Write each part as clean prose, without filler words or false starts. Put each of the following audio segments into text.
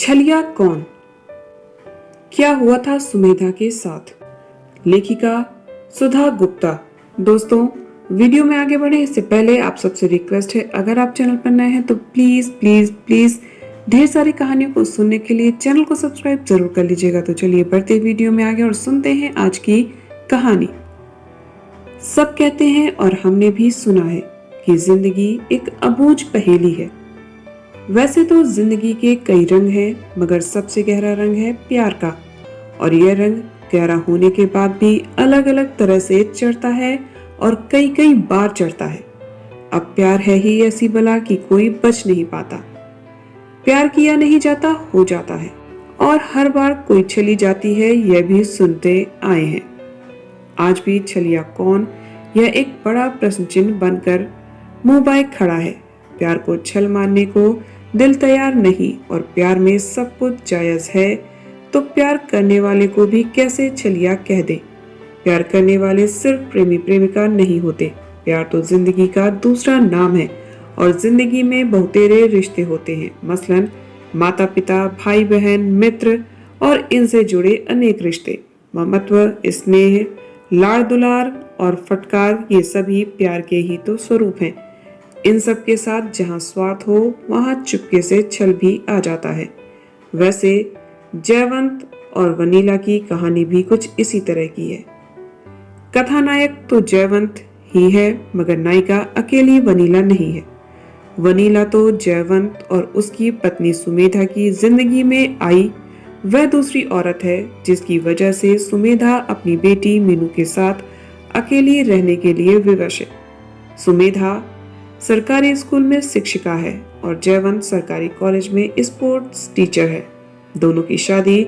छलिया कौन? क्या हुआ था सुमेधा के साथ? लेखिका सुधा गुप्ता। दोस्तों, वीडियो में आगे बढ़े इससे पहले आप सबसे रिक्वेस्ट है, अगर आप चैनल पर नए हैं तो प्लीज प्लीज प्लीज ढेर सारी कहानियों को सुनने के लिए चैनल को सब्सक्राइब जरूर कर लीजिएगा। तो चलिए बढ़ते वीडियो में आगे और सुनते हैं आज की कहानी। सब कहते हैं और हमने भी सुना है कि जिंदगी एक अबूझ पहेली है। वैसे तो जिंदगी के कई रंग हैं, मगर सबसे गहरा रंग है प्यार का। और यह रंग गहरा होने के बाद भी अलग अलग तरह से चढ़ता है और कई कई बार चढ़ता है। अब प्यार है ही ऐसी बला कि कोई बच नहीं पाता। प्यार किया नहीं जाता, हो जाता है, और हर बार कोई छली जाती है, यह भी सुनते आए हैं। आज भी छलिया कौन, यह एक बड़ा प्रश्न चिन्ह बनकर मुंह बाए खड़ा है। प्यार को छल मारने को दिल तैयार नहीं, और प्यार में सब कुछ जायज है, तो प्यार करने वाले को भी कैसे छलिया कह दे। प्यार करने वाले सिर्फ प्रेमी प्रेमिका नहीं होते। प्यार तो जिंदगी का दूसरा नाम है, और जिंदगी में बहुतेरे रिश्ते होते हैं। मसलन माता पिता, भाई बहन, मित्र और इनसे जुड़े अनेक रिश्ते। ममत्व, स्नेह, लाड़ दुलार और फटकार, ये सभी प्यार के ही तो स्वरूप हैं। इन सब के साथ जहाँ स्वार्थ हो, वहाँ चुपके से छल भी आ जाता है। वैसे जयवंत और वनीला की कहानी भी कुछ इसी तरह की है। कथानायक तो जयवंत ही है, मगर नायिका अकेली वनीला नहीं है। वनीला तो जयवंत और उसकी पत्नी सुमेधा की जिंदगी में आई वह दूसरी औरत है, जिसकी वजह से सुमेधा अपनी बेटी मीनू के साथ अकेली रहने के लिए विवश है। सुमेधा सरकारी स्कूल में शिक्षिका है और जयवंत सरकारी कॉलेज में स्पोर्ट्स टीचर है। दोनों की शादी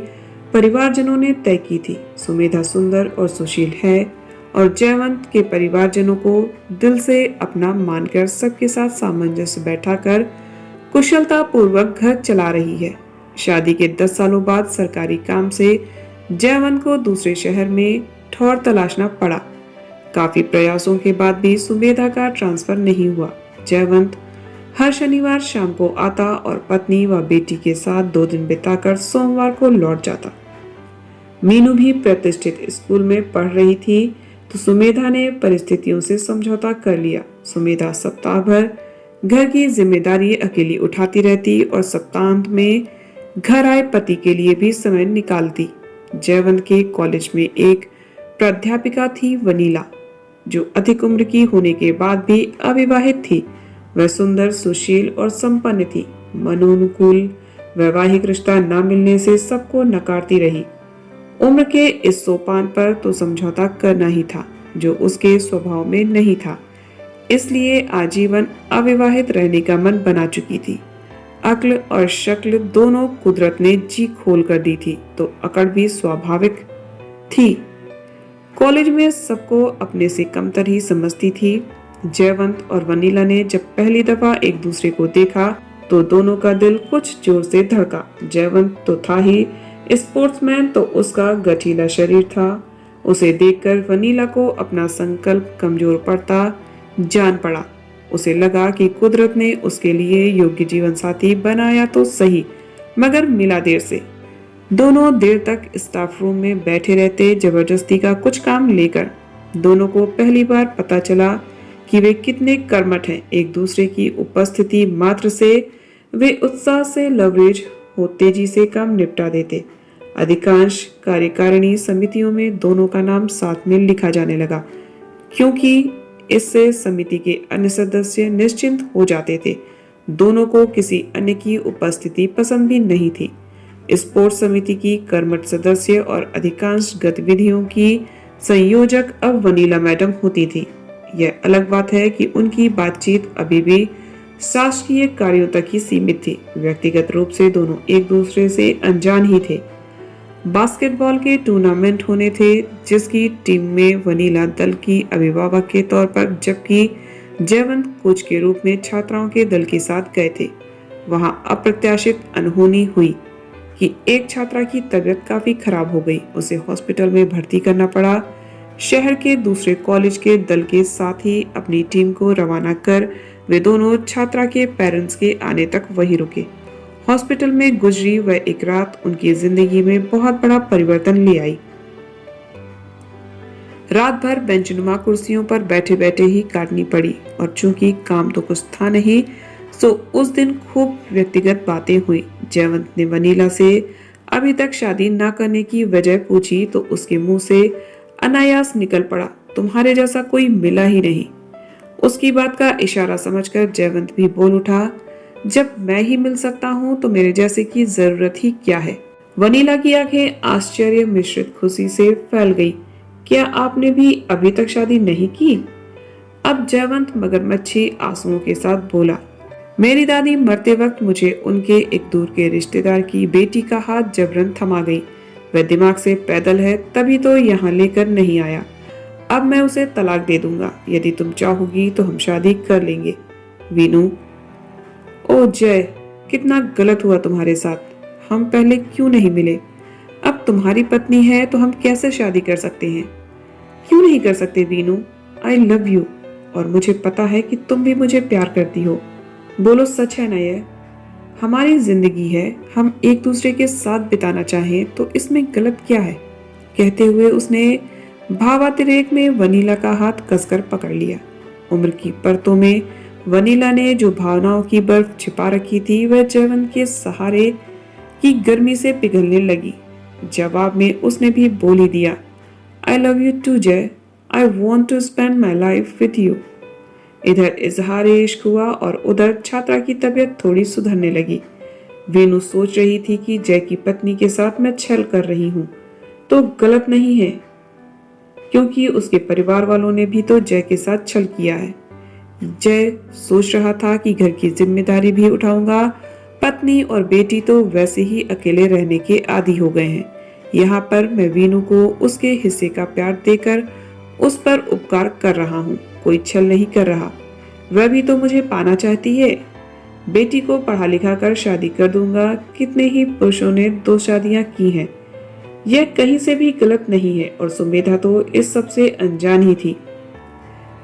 परिवारजनों ने तय की थी। सुमेधा सुंदर और सुशील है और जयवंत के परिवारजनों को दिल से अपना मानकर सबके साथ सामंजस्य बैठाकर कुशलता पूर्वक घर चला रही है। शादी के 10 सालों बाद सरकारी काम से जयवंत को दूसरे शहर में ठौर तलाशना पड़ा। काफी प्रयासों के बाद भी सुमेधा का ट्रांसफर नहीं हुआ। जयवंत हर शनिवार शाम को आता और पत्नी व बेटी के साथ 2 दिन बिताकर सोमवार को लौट जाता। मीनू भी प्रतिष्ठित स्कूल में पढ़ रही थी, तो सुमेधा ने परिस्थितियों से समझौता कर लिया। सुमेधा सप्ताह भर घर की जिम्मेदारी अकेली उठाती रहती और सप्ताहांत में घर आए पति के लिए भी समय निकालती। जयवंत के कॉलेज में एक प्राध्यापिका थी वनीला, जो अधिक उम्र की होने के बाद भी अविवाहित थी। वह सुंदर, सुशील और संपन्न थी। मनोनुकूल वैवाहिक रिश्ता न मिलने से सबको नकारती रही। उम्र के इस सोपान पर तो समझौता करना ही था, जो उसके स्वभाव में नहीं था। इसलिए आजीवन अविवाहित रहने का मन बना चुकी थी। अक्ल और शक्ल दोनों कुदरत ने जी खोल कर दी थी, तो अकड़ भी स्वाभाविक थी। कॉलेज में सबको अपने से कमतर ही समझती थी। जयवंत और वनीला ने जब पहली दफा एक दूसरे को देखा तो दोनों का दिल कुछ जोर से धड़का। जयवंत तो था ही स्पोर्ट्समैन, तो उसका गठीला शरीर था। उसे देखकर वनीला को अपना संकल्प कमजोर पड़ता जान पड़ा। उसे लगा कि कुदरत ने उसके लिए योग्य जीवन साथी बनाया तो सही, मगर मिला देर से। दोनों देर तक स्टाफ रूम में बैठे रहते, जबरदस्ती का कुछ काम लेकर। दोनों को पहली बार पता चला कि वे कितने कर्मठ हैं। एक दूसरे की उपस्थिति मात्र से वे उत्साह से लवरेज हो तेजी से काम निपटा देते। अधिकांश कार्यकारिणी समितियों में दोनों का नाम साथ में लिखा जाने लगा, क्योंकि इससे समिति के अन्य सदस्य निश्चिंत हो जाते थे। दोनों को किसी अन्य की उपस्थिति पसंद भी नहीं थी। स्पोर्ट्स समिति की कर्मठ सदस्य और अधिकांश गतिविधियों की संयोजक अब वनीला मैडम होती थी। यह अलग बात है कि उनकी बातचीत अभी भी शासकीय कार्यों तक ही सीमित थी। व्यक्तिगत रूप से दोनों एक दूसरे से अनजान ही थे। बास्केटबॉल के टूर्नामेंट होने थे, जिसकी टीम में वनीला दल की अभिभावक के तौर पर, जबकि जयवंत कोच के रूप में छात्राओं के दल के साथ गए थे। वहां अप्रत्याशित अनहोनी हुई कि एक छात्रा की तबीयत काफी खराब हो गई। उसे हॉस्पिटल में भर्ती करना पड़ा। शहर के दूसरे कॉलेज के दल के साथ ही अपनी टीम को रवाना कर वे दोनों छात्रा के पेरेंट्स के आने तक वहीं रुके। हॉस्पिटल में गुजरी वह एक रात उनकी जिंदगी में बहुत बड़ा परिवर्तन ले आई। रात भर बेंचनुमा कुर्सियों पर बैठे बैठे ही काटनी पड़ी और चूंकि काम तो कुछ था नहीं, सो उस दिन खूब व्यक्तिगत बातें हुई। जयवंत ने वनीला से अभी तक शादी न करने की वजह पूछी तो उसके मुंह से अनायास निकल पड़ा, तुम्हारे जैसा कोई मिला ही नहीं। उसकी बात का इशारा समझकर जयवंत भी बोल उठा, जब मैं ही मिल सकता हूँ तो मेरे जैसे की जरूरत ही क्या है। वनीला की आंखें आश्चर्य मिश्रित खुशी से फैल गई। क्या आपने भी अभी तक शादी नहीं की? अब जयवंत मगरमच्छी आंसुओं के साथ बोला, मेरी दादी मरते वक्त मुझे उनके एक दूर के रिश्तेदार की बेटी का हाथ जबरन थमा गई। वह दिमाग से पैदल है, तभी तो यहाँ लेकर नहीं आया। अब मैं उसे तलाक दे दूंगा। यदि तुम चाहोगी तो हम शादी कर लेंगे। वीनू, ओ जय, कितना गलत हुआ तुम्हारे साथ। हम पहले क्यों नहीं मिले? अब तुम्हारी पत्नी है तो हम कैसे शादी कर सकते हैं? क्यों नहीं कर सकते वीनू? आई लव यू और मुझे पता है कि तुम भी मुझे प्यार करती हो। बोलो, सच है ना ये? हमारी जिंदगी है, हम एक दूसरे के साथ बिताना चाहें तो इसमें गलत क्या है? कहते हुए उसने भावातिरेक में वनीला का हाथ कसकर पकड़ लिया। उम्र की परतों में वनीला ने जो भावनाओं की बर्फ छिपा रखी थी वह जयवंत के सहारे की गर्मी से पिघलने लगी। जवाब में उसने भी बोल ही दिया, I love you too Jay, I want to spend my life with you. इधर इजहार इश्क हुआ और उधर छात्रा की तबीयत थोड़ी सुधरने लगी। वीनू सोच रही थी कि जय की पत्नी के साथ मैं छल कर रही हूँ तो गलत नहीं है, क्योंकि उसके परिवार वालों ने भी तो जय के साथ छल किया है। जय सोच रहा था कि घर की जिम्मेदारी भी उठाऊंगा, पत्नी और बेटी तो वैसे ही अकेले रहने के आदी हो गए हैं। यहाँ पर मैं वीनू को उसके हिस्से का प्यार देकर उस पर उपकार कर रहा हूँ, कोई छल नहीं कर रहा। वह भी तो मुझे पाना चाहती है। बेटी को पढ़ा लिखा कर शादी कर दूंगा। कितने ही पुरुषों ने 2 शादियां की हैं। यह कहीं से भी गलत नहीं है और सुमेधा तो इस सब से अनजान ही थी।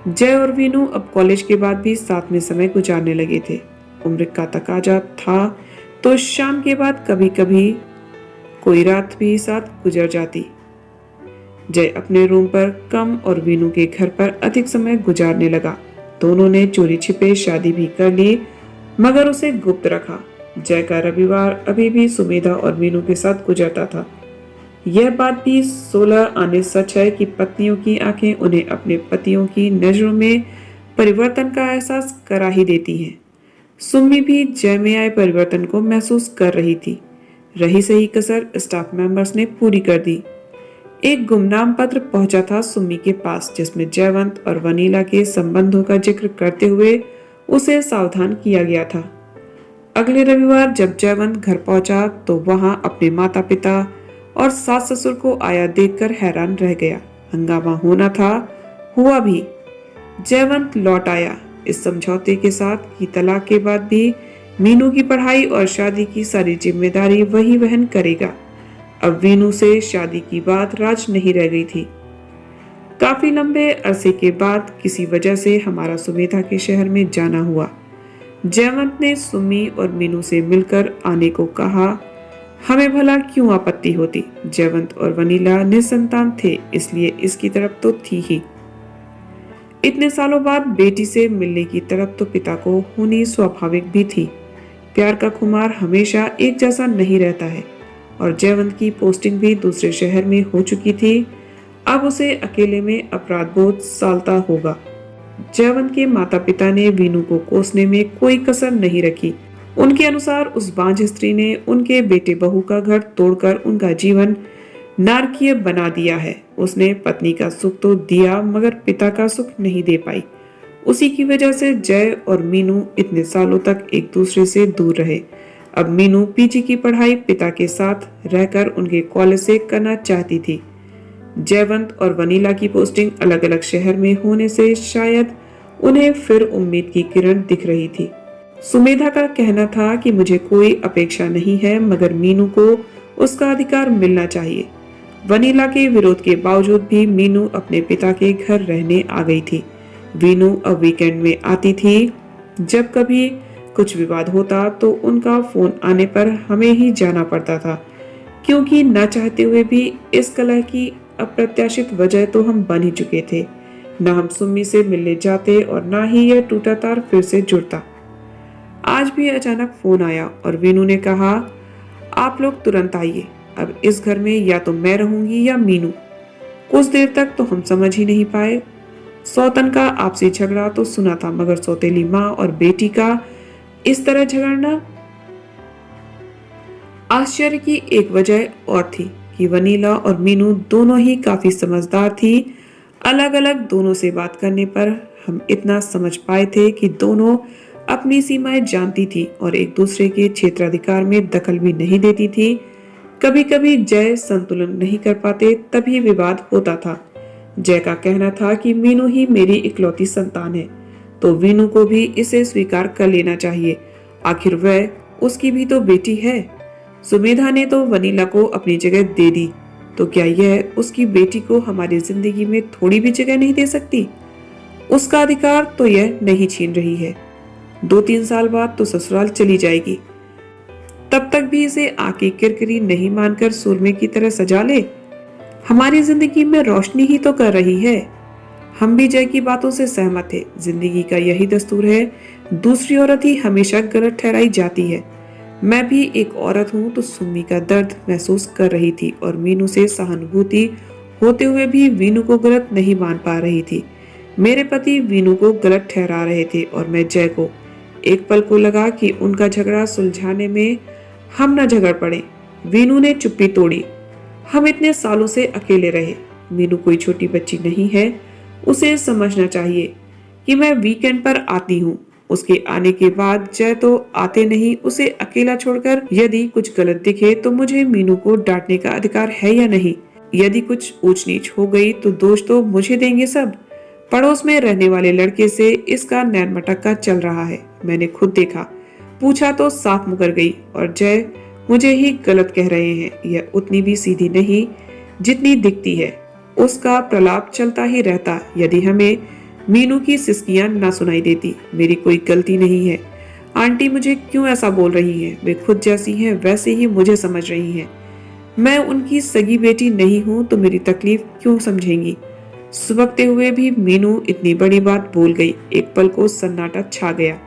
जय और वीनू अब कॉलेज के बाद भी साथ में समय गुजारने लगे थे। उम्र का तकाजा था तो शाम के बाद कभी कभी कोई रात भी साथ गुजर जाती। जय अपने रूम पर कम और वीनू के घर पर अधिक समय गुजारने लगा। दोनों ने चोरी छिपे शादी भी कर ली, मगर उसे गुप्त रखा। जय का रविवार अभी भी सुमेधा और वीनू के साथ गुजरता था। यह बात भी 16 आने सच है कि पत्नियों की आंखें उन्हें अपने पतियों की नजरों में परिवर्तन का एहसास करा ही देती हैं। सुम्मी भी जय में आए परिवर्तन को महसूस कर रही थी। रही सही कसर स्टाफ मेंबर्स ने पूरी कर दी। एक गुमनाम पत्र पहुंचा था सुम्मी के पास, जिसमें जयवंत और वनीला के संबंधों का जिक्र करते हुए उसे सावधान किया गया था। अगले रविवार जब जयवंत घर पहुंचा तो वहां अपने माता पिता और सास ससुर को आया देखकर हैरान रह गया। हंगामा होना था, हुआ भी। जयवंत लौट आया इस समझौते के साथ कि तलाक के बाद भी मीनू की पढ़ाई और शादी की सारी जिम्मेदारी वही वहन करेगा। अब वीनू से शादी की बात राज नहीं रह गई थी। काफी लंबे अरसे के बाद किसी वजह से हमारा सुमेधा के शहर में जाना हुआ। जयवंत ने सुम्मी और मीनू से मिलकर आने को कहा। हमें भला क्यों आपत्ति होती? जयवंत और वनीला निसंतान थे, इसलिए इसकी तरफ तो थी ही। इतने सालों बाद बेटी से मिलने की तरफ तो पिता को होनी स्वाभाविक भी थी। प्यार का खुमार हमेशा एक जैसा नहीं रहता है और जयवंत की पोस्टिंग भी दूसरे शहर में हो चुकी थी। अब उसे अकेले में अपराध बोध सालता होगा। जयवंत के माता पिता ने वीनू को कोसने में कोई कसर नहीं रखी। उनके अनुसार उस बांझ स्त्री ने उनके बेटे बहू का घर तोड़कर उनका जीवन नारकीय बना दिया है। उसने पत्नी का सुख तो दिया मगर पिता का सुख नहीं दे पाई। उसी की वजह से जय और मीनू इतने सालों तक एक दूसरे से दूर रहे। अब मीनू पीजी की पढ़ाई पिता के साथ रहकर उनके कॉलेज से करना चाहती थी। जयवंत और वनीला की पोस्टिंग अलग अलग शहर में होने से शायद उन्हें फिर उम्मीद की किरण दिख रही थी। सुमेधा का कहना था कि मुझे कोई अपेक्षा नहीं है, मगर मीनू को उसका अधिकार मिलना चाहिए। वनीला के विरोध के बावजूद भी मीनू अपने पिता के घर रहने आ गई थी। वीनू अब वीकेंड में आती थी। जब कभी कुछ विवाद होता तो उनका फोन आने पर हमें ही जाना पड़ता था, क्योंकि न चाहते हुए भी इस कलह की अप्रत्याशित वजह तो हम बन ही चुके थे। न हम सुम्मी से मिलने जाते और न ही यह टूटा तार फिर से जुड़ता। आज भी अचानक फोन आया और वीनू ने कहा, आप लोग तुरंत आइए, अब इस घर में या तो मैं रहूंगी या मीनू। कुछ देर तक तो हम समझ ही नहीं पाए। सौतन का आपसी झगड़ा तो सुना था, मगर सौतेली माँ और बेटी का इस तरह झगड़ना। आश्चर्य की एक वजह और थी कि वनीला और मीनू दोनों ही काफी समझदार थी। अलग अलग दोनों से बात करने पर हम इतना समझ पाए थे कि दोनों अपनी सीमाएं जानती थी और एक दूसरे के क्षेत्राधिकार में दखल भी नहीं देती थी। कभी कभी जय संतुलन नहीं कर पाते तभी विवाद होता था। जय का कहना था कि मीनू ही मेरी इकलौती संतान है, तो वीनू को भी इसे स्वीकार कर लेना चाहिए, आखिर वह उसकी भी तो बेटी है। सुमेधा ने तो वनीला को अपनी जगह दे दी, तो क्या यह उसकी बेटी को हमारी जिंदगी में थोड़ी भी जगह नहीं दे सकती? उसका अधिकार तो यह नहीं छीन रही है। 2-3 साल बाद तो ससुराल चली जाएगी, तब तक भी इसे आके किरकिरी नहीं मानकर सुरमे की तरह सजा ले। हमारी जिंदगी में रोशनी ही तो कर रही है। हम भी जय की बातों से सहमत थे। जिंदगी का यही दस्तूर है, दूसरी औरत ही हमेशा गलत ठहराई जाती है। मैं भी एक औरत हूँ, तो सुम्मी का दर्द महसूस कर रही थी और मीनू से सहानुभूति होते हुए भी वीनू को गलत नहीं मान पा रही थी। मेरे पति वीनू को गलत ठहरा रहे थे और मैं जय को। एक पल को लगा कि उनका झगड़ा सुलझाने में हम न झगड़ पड़े। वीनू ने चुप्पी तोड़ी। हम इतने सालों से अकेले रहे। मीनू कोई छोटी बच्ची नहीं है, उसे समझना चाहिए कि मैं वीकेंड पर आती हूँ। उसके आने के बाद जय तो आते नहीं, उसे अकेला छोड़कर यदि कुछ गलत दिखे तो मुझे मीनू को डांटने का अधिकार है या नहीं? यदि कुछ ऊंच नीच हो गई तो दोष तो मुझे देंगे सब। पड़ोस में रहने वाले लड़के से इसका नैन मटक्का चल रहा है, मैंने खुद देखा। पूछा तो साफ मुकर गई और जय मुझे ही गलत कह रहे हैं। यह उतनी भी सीधी नहीं जितनी दिखती है। उसका प्रलाप चलता ही रहता यदि हमें मीनू की सिसकियां ना सुनाई देती। मेरी कोई गलती नहीं है। आंटी मुझे क्यों ऐसा बोल रही हैं? वे खुद जैसी हैं वैसे ही मुझे समझ रही हैं। मैं उनकी सगी बेटी नहीं हूं तो मेरी तकलीफ क्यों समझेंगी? सुबकते हुए भी मीनू इतनी बड़ी बात बोल गई। एक पल को सन्नाटा छा गया।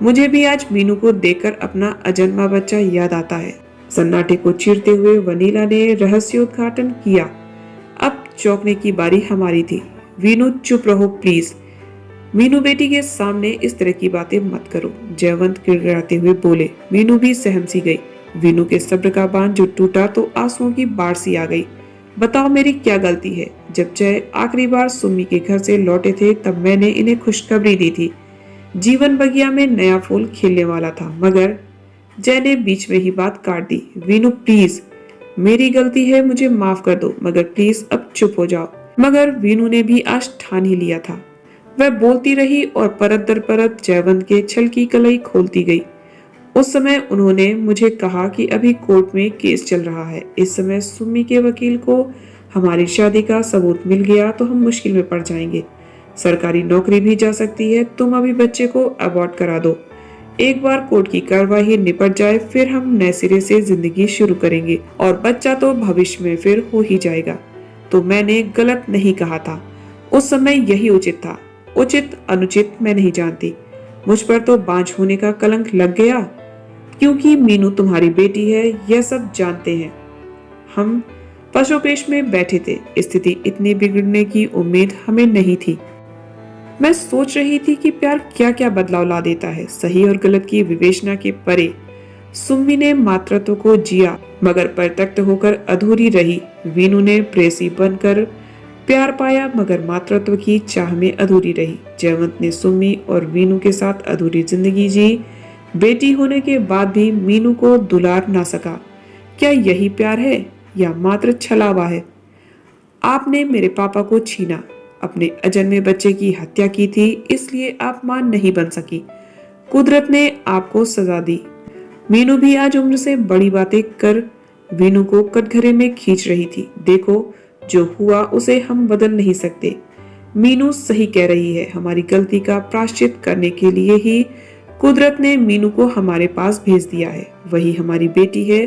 मुझे भी आज मीनू को देखकर अपना अजन्मा बच्चा याद आता है। सन्नाटे को चीरते हुए वनीला ने रहस्योद्घाटन किया। अब चौंकने की बारी हमारी थी। वीनू चुप रहो प्लीज। मीनू बेटी के सामने इस तरह की बातें मत करो, जयवंत गिड़गिड़ाते हुए बोले। मीनू भी सहम सी गई। वीनू के सब्र का बांध जो टूटा तो आंसुओं की बाढ़ सी आ गई। बताओ मेरी क्या गलती है? जब जय आखिरी बार सुम्मी के घर से लौटे थे तब मैंने इन्हें खुशखबरी दी थी। जीवन बगिया में नया फूल खिलने वाला था, मगर जय ने बीच में ही बात काट दी। वीनू प्लीज, मेरी गलती है, मुझे माफ कर दो, मगर प्लीज अब चुप हो जाओ। मगर वीनू ने भी आज ठान ही लिया था। वह बोलती रही और परत दर परत जयवंत के छल की कलई खोलती गई। उस समय उन्होंने मुझे कहा कि अभी कोर्ट में केस चल रहा है। इस समय सुम्मी के वकील को हमारी शादी का सबूत मिल गया तो हम मुश्किल में पड़ जाएंगे। सरकारी नौकरी भी जा सकती है। तुम अभी बच्चे को अबॉर्ट करा दो। एक बार कोर्ट की कार्रवाई निपट जाए फिर हम नए सिरे से जिंदगी शुरू करेंगे और बच्चा तो भविष्य में फिर हो ही जाएगा। तो मैंने गलत नहीं कहा था। उस समय यही उचित था। उचित अनुचित मैं नहीं जानती। मुझ पर तो बांझ होने का कलंक लग गया, क्योंकि मीनू तुम्हारी बेटी है, यह सब जानते हैं। हम पशुपेश में बैठे थे। स्थिति इतनी बिगड़ने की उम्मीद हमें नहीं थी। मैं सोच रही थी कि प्यार क्या क्या बदलाव ला देता है, सही और गलत की विवेचना के परे। सुम्मी ने मातृत्व को जिया मगर परित्यक्त होकर अधूरी रही। वीनू ने प्रेसी बनकर प्यार पाया मगर मातृत्व की चाह में अधूरी रही। जयवंत ने सुम्मी और वीनू के साथ अधूरी जिंदगी जी। बेटी होने के बाद भी मीनू को दुलार ना सका। क्या यही प्यार है या मात्र छलावा है? आपने मेरे पापा को छीना, अपने अजन्मे बच्चे की हत्या की थी, इसलिए आप मां नहीं बन सकी। कुदरत ने आपको सजा दी। मीनू भी आज उम्र से बड़ी बातें कर वीनू को कटघरे में खींच रही थी। देखो, जो हुआ उसे हम बदल नहीं सकते। मीनू सही कह रही है। हमारी गलती का प्रायश्चित करने के लिए ही कुदरत ने मीनू को हमारे पास भेज दिया है, वही हमारी बेटी है।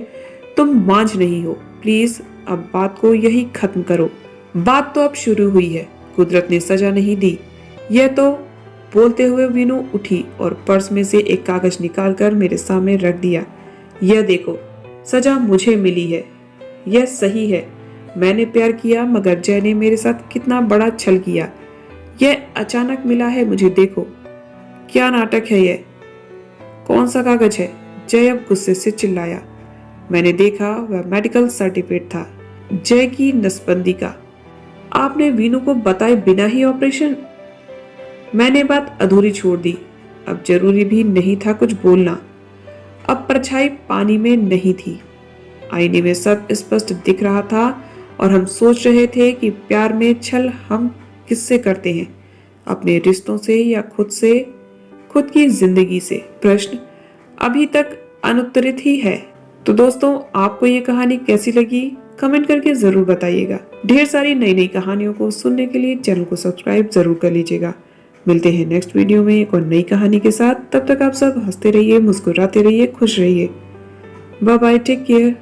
तुम मांझ नहीं हो, प्लीज अब बात को यही खत्म करो। बात तो अब शुरू हुई है, कुदरत ने सजा नहीं दी। यह तो बोलते हुए मीनू उठी और पर्स में से एक कागज निकालकर मेरे सामने रख दिया। यह देखो, सजा मुझे मिली है, यह सही है। मैंने प्यार किया मगर जय ने मेरे साथ कितना बड़ा छल किया। यह अचानक मिला है मुझे, देखो क्या नाटक है यह। कौन सा कागज है? जय अब गुस्से से चिल्लाया। मैंने देखा, वह मेडिकल सर्टिफिकेट था, जय की नसबंदी का। आपने वीनू को बताए बिना ही ऑपरेशन? मैंने बात अधूरी छोड़ दी। अब जरूरी भी नहीं था कुछ बोलना। अब परछाई पानी में नहीं थी, आईने में सब स्पष्ट दिख रहा था और हम सोच रहे थे कि प्यार में छल हम किससे करते हैं, अपने रिश्तों से या खुद से, खुद की जिंदगी से। प्रश्न अभी तक अनुत्तरित ही है। तो दोस्तों, आपको ये कहानी कैसी लगी कमेंट करके जरूर बताइएगा। ढेर सारी नई नई कहानियों को सुनने के लिए चैनल को सब्सक्राइब जरूर कर लीजिएगा। मिलते हैं नेक्स्ट वीडियो में एक और नई कहानी के साथ। तब तक आप सब हंसते रहिए, मुस्कुराते रहिए, खुश रहिए। Bye bye, take care.